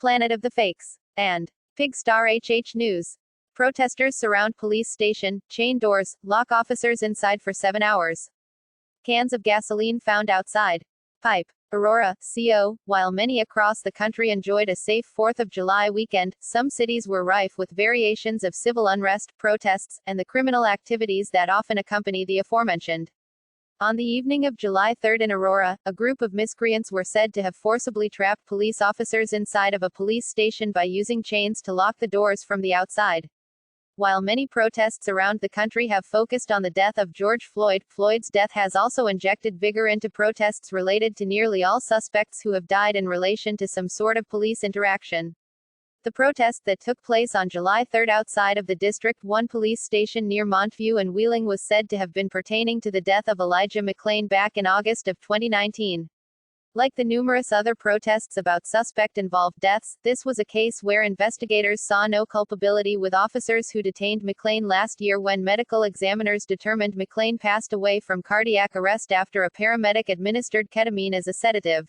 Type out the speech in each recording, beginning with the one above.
Planet of the Fakes, and Pig Star HH News. Protesters surround police station, chain doors, lock officers inside for 7 hours. Cans of gasoline found outside. Pipe. Aurora, CO. While many across the country enjoyed a safe 4th of July weekend, some cities were rife with variations of civil unrest, protests, and the criminal activities that often accompany the aforementioned. On the evening of July 3 in Aurora, a group of miscreants were said to have forcibly trapped police officers inside of a police station by using chains to lock the doors from the outside. While many protests around the country have focused on the death of George Floyd, Floyd's death has also injected vigor into protests related to nearly all suspects who have died in relation to some sort of police interaction. The protest that took place on July 3 outside of the District 1 police station near Montview and Wheeling was said to have been pertaining to the death of Elijah McClain back in August of 2019. Like the numerous other protests about suspect-involved deaths, this was a case where investigators saw no culpability with officers who detained McClain last year when medical examiners determined McClain passed away from cardiac arrest after a paramedic administered ketamine as a sedative.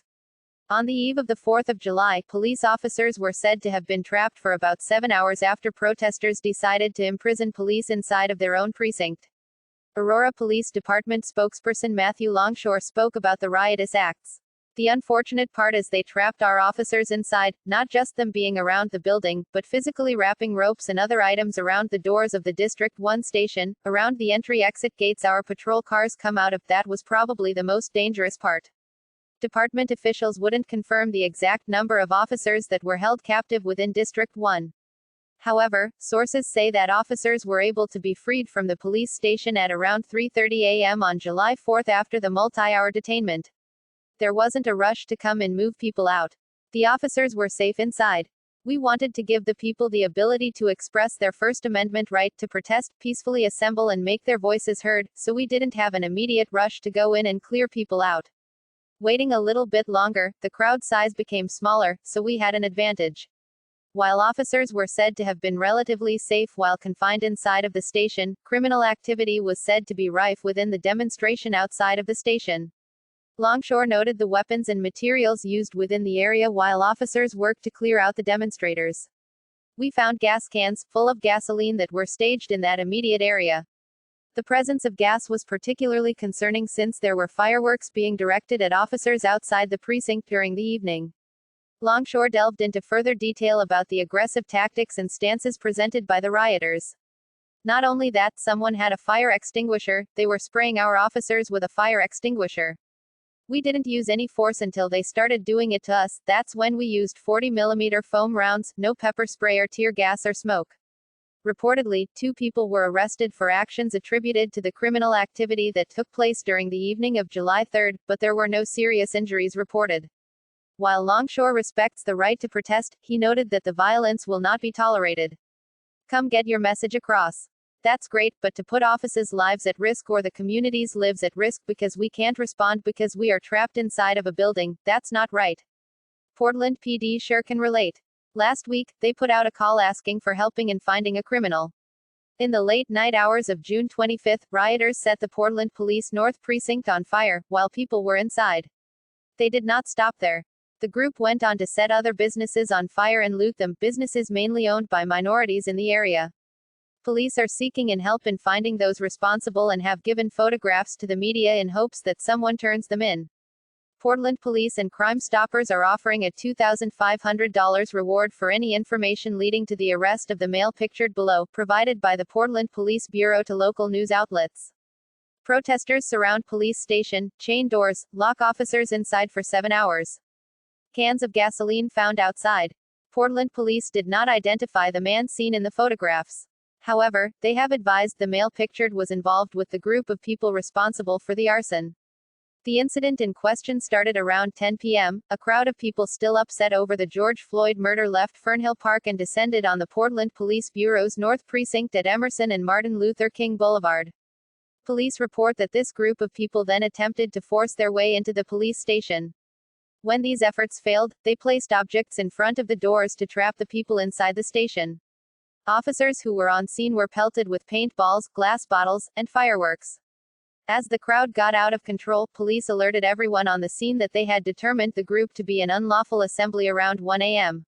On the eve of the 4th of July, police officers were said to have been trapped for about 7 hours after protesters decided to imprison police inside of their own precinct. Aurora Police Department spokesperson Matthew Longshore spoke about the riotous acts. The unfortunate part is they trapped our officers inside, not just them being around the building, but physically wrapping ropes and other items around the doors of the District 1 station, around the entry-exit gates our patrol cars come out of. That was probably the most dangerous part. Department officials wouldn't confirm the exact number of officers that were held captive within District 1. However, sources say that officers were able to be freed from the police station at around 3:30 a.m. on July 4 after the multi-hour detainment. There wasn't a rush to come and move people out. The officers were safe inside. We wanted to give the people the ability to express their First Amendment right to protest, peacefully assemble and make their voices heard, so we didn't have an immediate rush to go in and clear people out. Waiting a little bit longer, the crowd size became smaller, so we had an advantage. While officers were said to have been relatively safe while confined inside of the station, criminal activity was said to be rife within the demonstration outside of the station. Longshore noted the weapons and materials used within the area while officers worked to clear out the demonstrators. We found gas cans, full of gasoline that were staged in that immediate area. The presence of gas was particularly concerning since there were fireworks being directed at officers outside the precinct during the evening. Longshore delved into further detail about the aggressive tactics and stances presented by the rioters. Not only that, someone had a fire extinguisher, they were spraying our officers with a fire extinguisher. We didn't use any force until they started doing it to us. That's when we used 40mm foam rounds, no pepper spray or tear gas or smoke. Reportedly, 2 people were arrested for actions attributed to the criminal activity that took place during the evening of July 3, but there were no serious injuries reported. While Longshore respects the right to protest, he noted that the violence will not be tolerated. Come get your message across. That's great, but to put officers' lives at risk or the community's lives at risk because we can't respond because we are trapped inside of a building, that's not right. Portland PD sure can relate. Last week, they put out a call asking for helping in finding a criminal. In the late night hours of June 25, rioters set the Portland Police North Precinct on fire, while people were inside. They did not stop there. The group went on to set other businesses on fire and loot them, businesses mainly owned by minorities in the area. Police are seeking help in finding those responsible and have given photographs to the media in hopes that someone turns them in. Portland Police and Crime Stoppers are offering a $2,500 reward for any information leading to the arrest of the male pictured below, provided by the Portland Police Bureau to local news outlets. Protesters surround police station, chain doors, lock officers inside for 7 hours. Cans of gasoline found outside. Portland police did not identify the man seen in the photographs. However, they have advised the male pictured was involved with the group of people responsible for the arson. The incident in question started around 10 p.m. A crowd of people still upset over the George Floyd murder left Fernhill Park and descended on the Portland Police Bureau's North Precinct at Emerson and Martin Luther King Boulevard. Police report that this group of people then attempted to force their way into the police station. When these efforts failed, they placed objects in front of the doors to trap the people inside the station. Officers who were on scene were pelted with paintballs, glass bottles, and fireworks. As the crowd got out of control, police alerted everyone on the scene that they had determined the group to be an unlawful assembly around 1 a.m.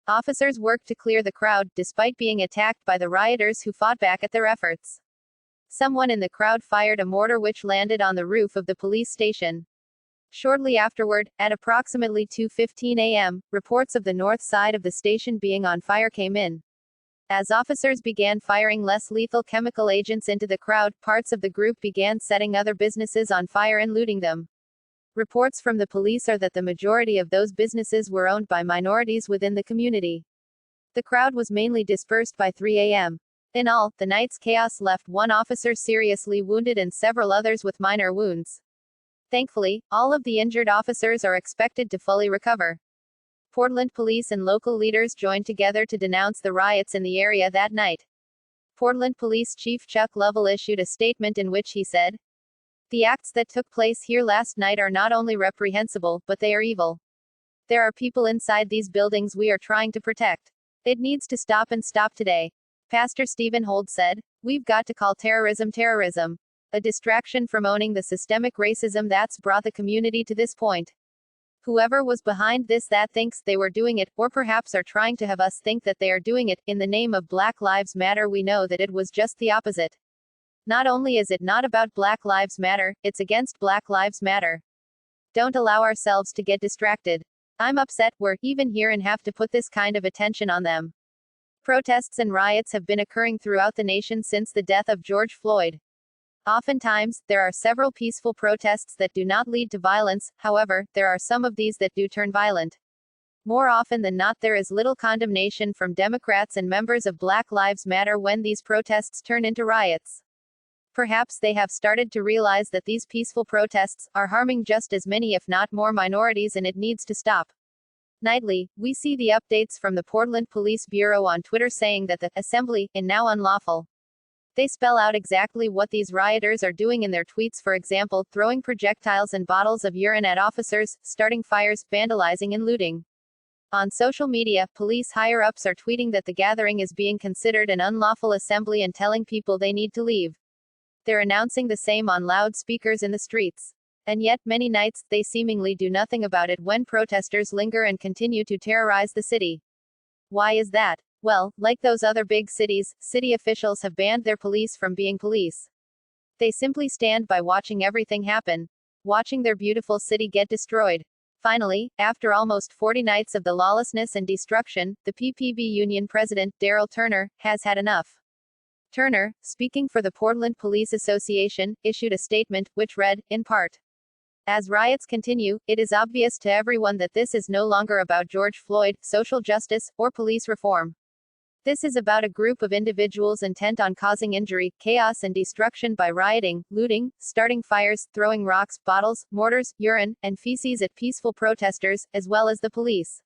Officers worked to clear the crowd, despite being attacked by the rioters who fought back at their efforts. Someone in the crowd fired a mortar which landed on the roof of the police station. Shortly afterward, at approximately 2:15 a.m., reports of the north side of the station being on fire came in. As officers began firing less lethal chemical agents into the crowd, parts of the group began setting other businesses on fire and looting them. Reports from the police are that the majority of those businesses were owned by minorities within the community. The crowd was mainly dispersed by 3 a.m. In all, the night's chaos left one officer seriously wounded and several others with minor wounds. Thankfully, all of the injured officers are expected to fully recover. Portland police and local leaders joined together to denounce the riots in the area that night. Portland Police Chief Chuck Lovell issued a statement in which he said, "The acts that took place here last night are not only reprehensible, but they are evil. There are people inside these buildings we are trying to protect. It needs to stop and stop today." Pastor Stephen Hold said, "We've got to call terrorism terrorism. A distraction from owning the systemic racism that's brought the community to this point. Whoever was behind this that thinks they were doing it, or perhaps are trying to have us think that they are doing it, in the name of Black Lives Matter, we know that it was just the opposite. Not only is it not about Black Lives Matter, it's against Black Lives Matter. Don't allow ourselves to get distracted. I'm upset we're even here and have to put this kind of attention on them." Protests and riots have been occurring throughout the nation since the death of George Floyd. Oftentimes, there are several peaceful protests that do not lead to violence, however, there are some of these that do turn violent. More often than not, there is little condemnation from Democrats and members of Black Lives Matter when these protests turn into riots. Perhaps they have started to realize that these peaceful protests are harming just as many if not more minorities, and it needs to stop. Nightly, we see the updates from the Portland Police Bureau on Twitter saying that the assembly is now unlawful. They spell out exactly what these rioters are doing in their tweets, for example, throwing projectiles and bottles of urine at officers, starting fires, vandalizing and looting. On social media, police higher-ups are tweeting that the gathering is being considered an unlawful assembly and telling people they need to leave. They're announcing the same on loudspeakers in the streets. And yet, many nights, they seemingly do nothing about it when protesters linger and continue to terrorize the city. Why is that? Well, like those other big cities, city officials have banned their police from being police. They simply stand by watching everything happen. Watching their beautiful city get destroyed. Finally, after almost 40 nights of the lawlessness and destruction, the PPB Union president, Darrell Turner, has had enough. Turner, speaking for the Portland Police Association, issued a statement, which read, in part, "As riots continue, it is obvious to everyone that this is no longer about George Floyd, social justice, or police reform. This is about a group of individuals intent on causing injury, chaos and destruction by rioting, looting, starting fires, throwing rocks, bottles, mortars, urine, and feces at peaceful protesters, as well as the police."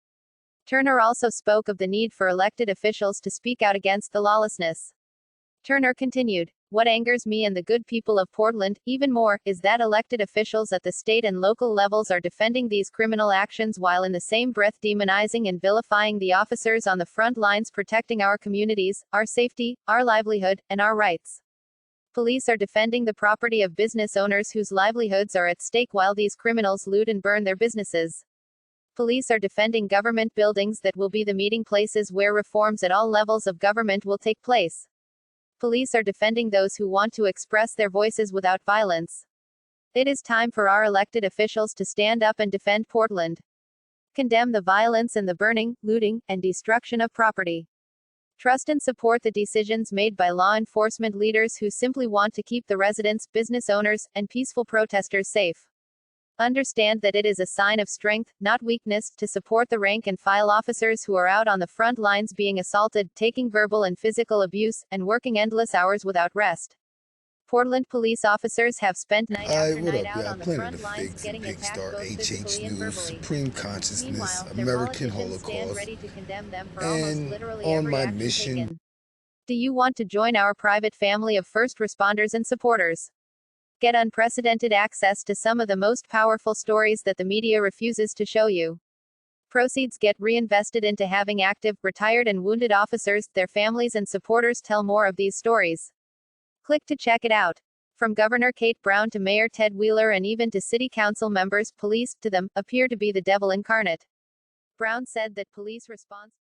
Turner also spoke of the need for elected officials to speak out against the lawlessness. Turner continued, "What angers me and the good people of Portland, even more, is that elected officials at the state and local levels are defending these criminal actions while in the same breath demonizing and vilifying the officers on the front lines protecting our communities, our safety, our livelihood, and our rights. Police are defending the property of business owners whose livelihoods are at stake while these criminals loot and burn their businesses. Police are defending government buildings that will be the meeting places where reforms at all levels of government will take place. Police are defending those who want to express their voices without violence. It is time for our elected officials to stand up and defend Portland. Condemn the violence and the burning, looting, and destruction of property. Trust and support the decisions made by law enforcement leaders who simply want to keep the residents, business owners, and peaceful protesters safe. Understand that it is a sign of strength, not weakness, to support the rank and file officers who are out on the front lines being assaulted, taking verbal and physical abuse, and working endless hours without rest. Portland police officers have spent night after night out on the front lines getting attacked both physically and verbally. Supreme Consciousness, Meanwhile, their American politicians stand Holocaust, ready to condemn them for almost literally on every my action mission. taken. Do you want to join our private family of first responders and supporters? Get unprecedented access to some of the most powerful stories that the media refuses to show you. Proceeds get reinvested into having active, retired and wounded officers, their families and supporters tell more of these stories. Click to check it out. From Governor Kate Brown to Mayor Ted Wheeler and even to city council members, police, to them, appear to be the devil incarnate. Brown said that police response